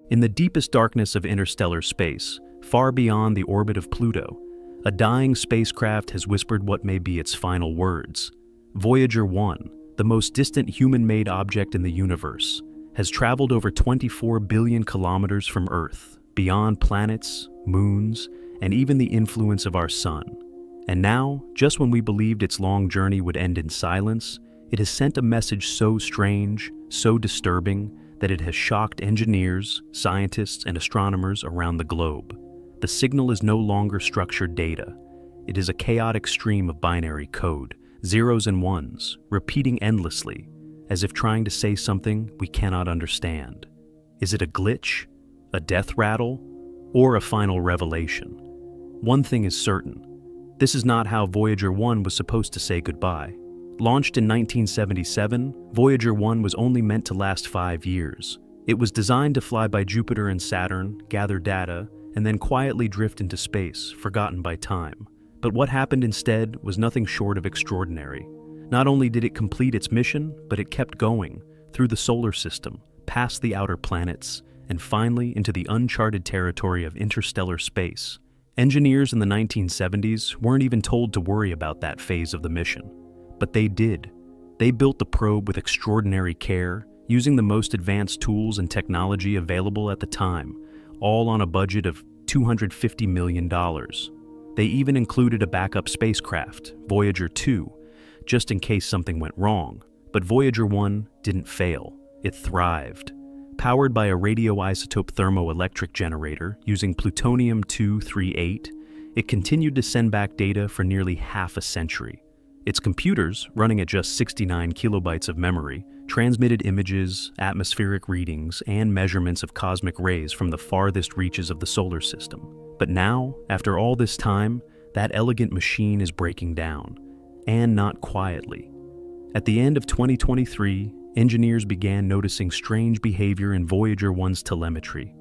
In the deepest darkness of interstellar space, far beyond the orbit of Pluto, a dying spacecraft has whispered what may be its final words. Voyager 1, the most distant human-made object in the universe, has traveled over 24 billion kilometers from Earth, beyond planets, moons, and even the influence of our sun. And now, just when we believed its long journey would end in silence, it has sent a message so strange, so disturbing, that it has shocked engineers, scientists, and astronomers around the globe. The signal is no longer structured data. It is a chaotic stream of binary code, zeros and ones, repeating endlessly, as if trying to say something we cannot understand. Is it a glitch, a death rattle, or a final revelation? One thing is certain. This is not how Voyager 1 was supposed to say goodbye. Launched in 1977, Voyager 1 was only meant to last 5 years. It was designed to fly by Jupiter and Saturn, gather data, and then quietly drift into space, forgotten by time. But what happened instead was nothing short of extraordinary. Not only did it complete its mission, but it kept going, through the solar system, past the outer planets, and finally into the uncharted territory of interstellar space. Engineers in the 1970s weren't even told to worry about that phase of the mission. But they did. They built the probe with extraordinary care, using the most advanced tools and technology available at the time, all on a budget of $250 million. They even included a backup spacecraft, Voyager 2, just in case something went wrong. But Voyager 1 didn't fail. It thrived. Powered by a radioisotope thermoelectric generator using plutonium-238, it continued to send back data for nearly half a century. Its computers, running at just 69 kilobytes of memory, transmitted images, atmospheric readings, and measurements of cosmic rays from the farthest reaches of the solar system. But now, after all this time, that elegant machine is breaking down, and not quietly. At the end of 2023, engineers began noticing strange behavior in Voyager 1's telemetry.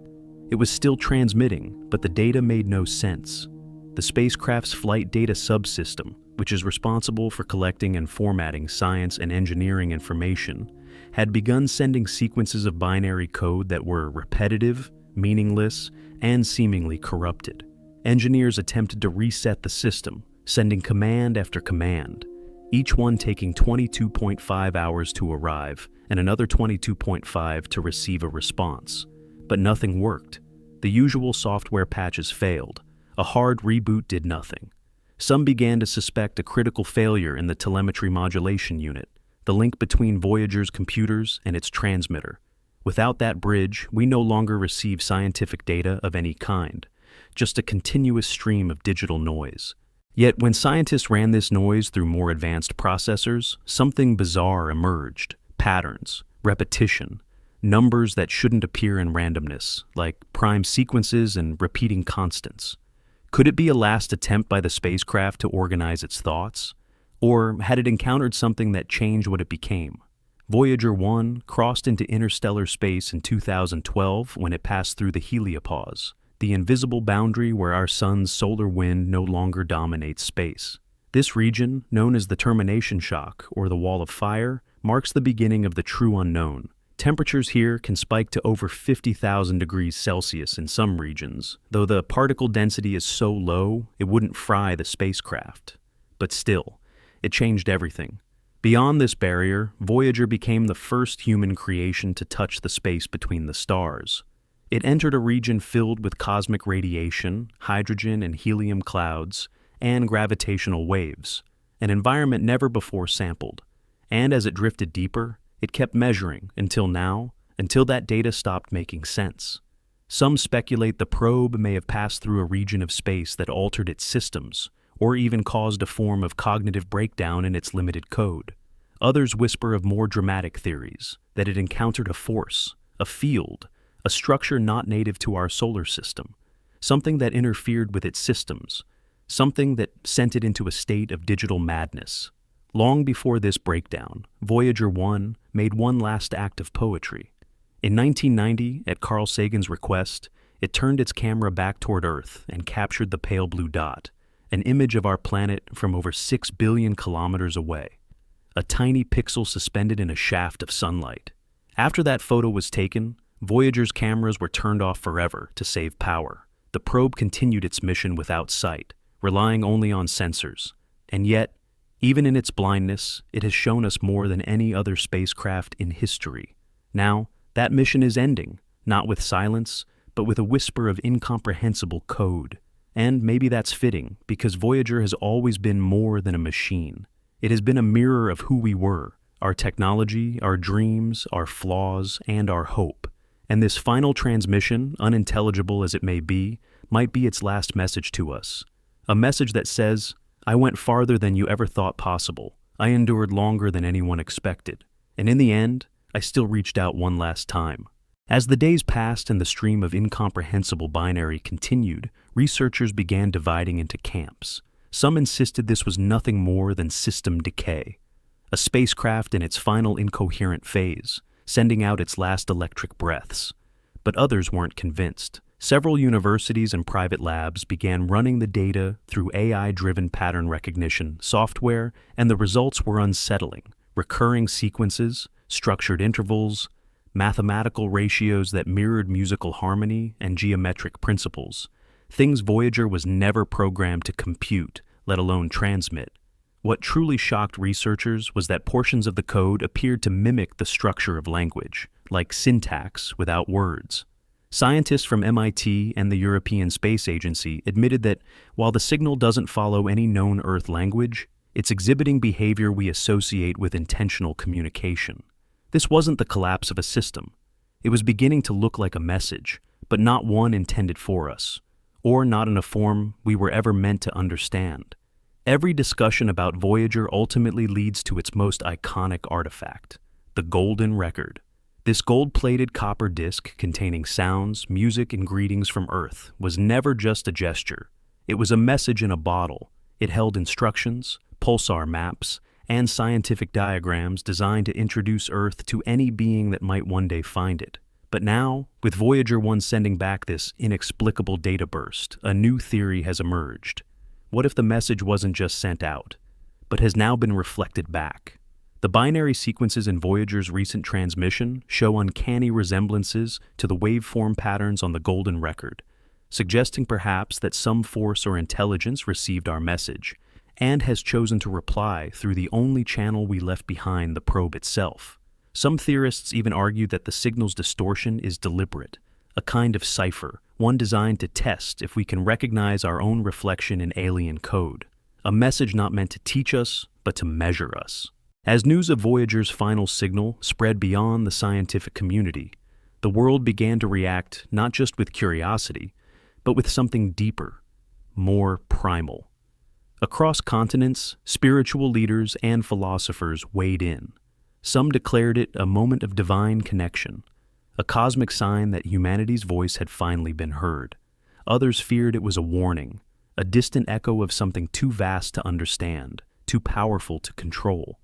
It was still transmitting, but the data made no sense. The spacecraft's flight data subsystem, which is responsible for collecting and formatting science and engineering information, had begun sending sequences of binary code that were repetitive, meaningless, and seemingly corrupted. Engineers attempted to reset the system, sending command after command, each one taking 22.5 hours to arrive and another 22.5 to receive a response. But nothing worked. The usual software patches failed. A hard reboot did nothing. Some began to suspect a critical failure in the telemetry modulation unit, the link between Voyager's computers and its transmitter. Without that bridge, we no longer receive scientific data of any kind, just a continuous stream of digital noise. Yet when scientists ran this noise through more advanced processors, something bizarre emerged: patterns, repetition, numbers that shouldn't appear in randomness, like prime sequences and repeating constants. Could it be a last attempt by the spacecraft to organize its thoughts? Or had it encountered something that changed what it became? Voyager 1 crossed into interstellar space in 2012 when it passed through the heliopause, the invisible boundary where our sun's solar wind no longer dominates space. This region, known as the termination shock or the wall of fire, marks the beginning of the true unknown. Temperatures here can spike to over 50,000 degrees Celsius in some regions, though the particle density is so low it wouldn't fry the spacecraft. But still, it changed everything. Beyond this barrier, Voyager became the first human creation to touch the space between the stars. It entered a region filled with cosmic radiation, hydrogen and helium clouds, and gravitational waves, an environment never before sampled. And as it drifted deeper, it kept measuring until that data stopped making sense. Some speculate the probe may have passed through a region of space that altered its systems, or even caused a form of cognitive breakdown in its limited code. Others whisper of more dramatic theories, that it encountered a force, a field, a structure not native to our solar system, something that interfered with its systems, something that sent it into a state of digital madness. Long before this breakdown, Voyager 1 made one last act of poetry. In 1990, at Carl Sagan's request, it turned its camera back toward Earth and captured the pale blue dot, an image of our planet from over 6 billion kilometers away, a tiny pixel suspended in a shaft of sunlight. After that photo was taken, Voyager's cameras were turned off forever to save power. The probe continued its mission without sight, relying only on sensors. And yet, even in its blindness, it has shown us more than any other spacecraft in history. Now, that mission is ending, not with silence, but with a whisper of incomprehensible code. And maybe that's fitting, because Voyager has always been more than a machine. It has been a mirror of who we were, our technology, our dreams, our flaws, and our hope. And this final transmission, unintelligible as it may be, might be its last message to us. A message that says, I went farther than you ever thought possible. I endured longer than anyone expected. And in the end, I still reached out one last time. As the days passed and the stream of incomprehensible binary continued, researchers began dividing into camps. Some insisted this was nothing more than system decay, a spacecraft in its final incoherent phase, sending out its last electric breaths. But others weren't convinced. Several universities and private labs began running the data through AI-driven pattern recognition software, and the results were unsettling. Recurring sequences, structured intervals, mathematical ratios that mirrored musical harmony and geometric principles, things Voyager was never programmed to compute, let alone transmit. What truly shocked researchers was that portions of the code appeared to mimic the structure of language, like syntax without words. Scientists from MIT and the European Space Agency admitted that while the signal doesn't follow any known Earth language, it's exhibiting behavior we associate with intentional communication. This wasn't the collapse of a system. It was beginning to look like a message, but not one intended for us, or not in a form we were ever meant to understand. Every discussion about Voyager ultimately leads to its most iconic artifact, the Golden Record. This gold-plated copper disc containing sounds, music, and greetings from Earth was never just a gesture. It was a message in a bottle. It held instructions, pulsar maps, and scientific diagrams designed to introduce Earth to any being that might one day find it. But now, with Voyager 1 sending back this inexplicable data burst, a new theory has emerged. What if the message wasn't just sent out, but has now been reflected back? The binary sequences in Voyager's recent transmission show uncanny resemblances to the waveform patterns on the Golden Record, suggesting perhaps that some force or intelligence received our message and has chosen to reply through the only channel we left behind, the probe itself. Some theorists even argue that the signal's distortion is deliberate, a kind of cipher, one designed to test if we can recognize our own reflection in alien code. A message not meant to teach us, but to measure us. As news of Voyager's final signal spread beyond the scientific community, the world began to react not just with curiosity, but with something deeper, more primal. Across continents, spiritual leaders and philosophers weighed in. Some declared it a moment of divine connection, a cosmic sign that humanity's voice had finally been heard. Others feared it was a warning, a distant echo of something too vast to understand, too powerful to control.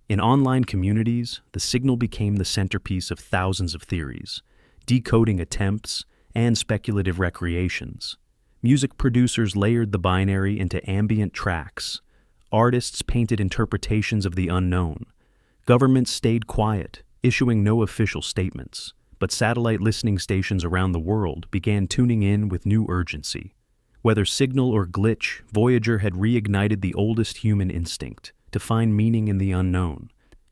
In online communities, the signal became the centerpiece of thousands of theories, decoding attempts, and speculative recreations. Music producers layered the binary into ambient tracks. Artists painted interpretations of the unknown. Governments stayed quiet, issuing no official statements, but satellite listening stations around the world began tuning in with new urgency. Whether signal or glitch, Voyager had reignited the oldest human instinct, to find meaning in the unknown.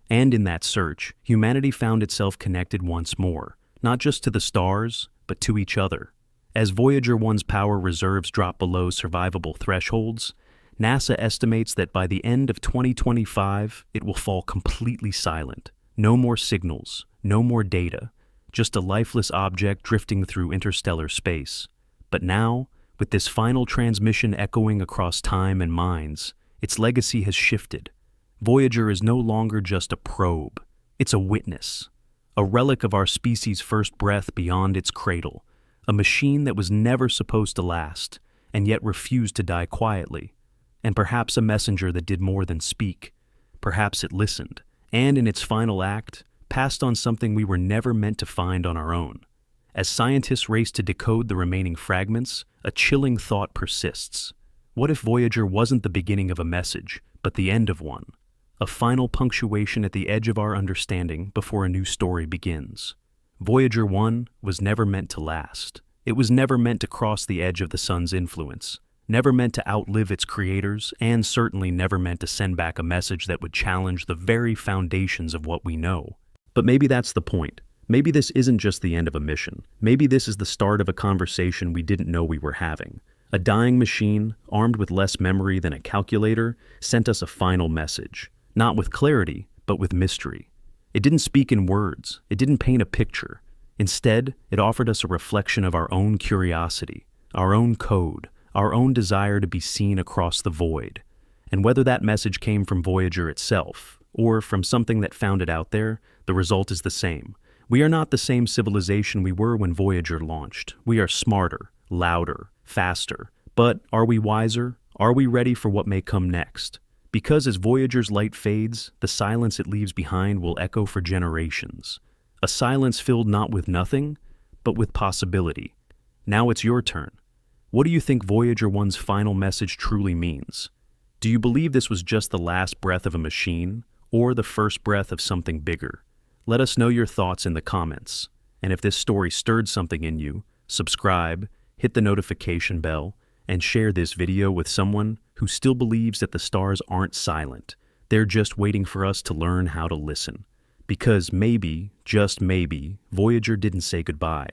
And in that search, humanity found itself connected once more, not just to the stars, but to each other. As Voyager 1's power reserves drop below survivable thresholds, NASA estimates that by the end of 2025, it will fall completely silent. No more signals, no more data, just a lifeless object drifting through interstellar space. But now, with this final transmission echoing across time and minds, its legacy has shifted. Voyager is no longer just a probe. It's a witness, a relic of our species' first breath beyond its cradle, a machine that was never supposed to last, and yet refused to die quietly. And perhaps a messenger that did more than speak. Perhaps it listened, and in its final act, passed on something we were never meant to find on our own. As scientists race to decode the remaining fragments, a chilling thought persists. What if Voyager wasn't the beginning of a message, but the end of one? A final punctuation at the edge of our understanding before a new story begins. Voyager 1 was never meant to last. It was never meant to cross the edge of the sun's influence, never meant to outlive its creators, and certainly never meant to send back a message that would challenge the very foundations of what we know. But maybe that's the point. Maybe this isn't just the end of a mission. Maybe this is the start of a conversation we didn't know we were having. A dying machine, armed with less memory than a calculator, sent us a final message. Not with clarity, but with mystery. It didn't speak in words. It didn't paint a picture. Instead, it offered us a reflection of our own curiosity, our own code, our own desire to be seen across the void. And whether that message came from Voyager itself, or from something that found it out there, the result is the same. We are not the same civilization we were when Voyager launched. We are smarter, louder, faster. But are we wiser? Are we ready for what may come next? Because as Voyager's light fades, the silence it leaves behind will echo for generations. A silence filled not with nothing, but with possibility. Now it's your turn. What do you think Voyager 1's final message truly means? Do you believe this was just the last breath of a machine, or the first breath of something bigger? Let us know your thoughts in the comments. And if this story stirred something in you, subscribe, hit the notification bell, and share this video with someone who still believes that the stars aren't silent. They're just waiting for us to learn how to listen. Because maybe, just maybe, Voyager didn't say goodbye.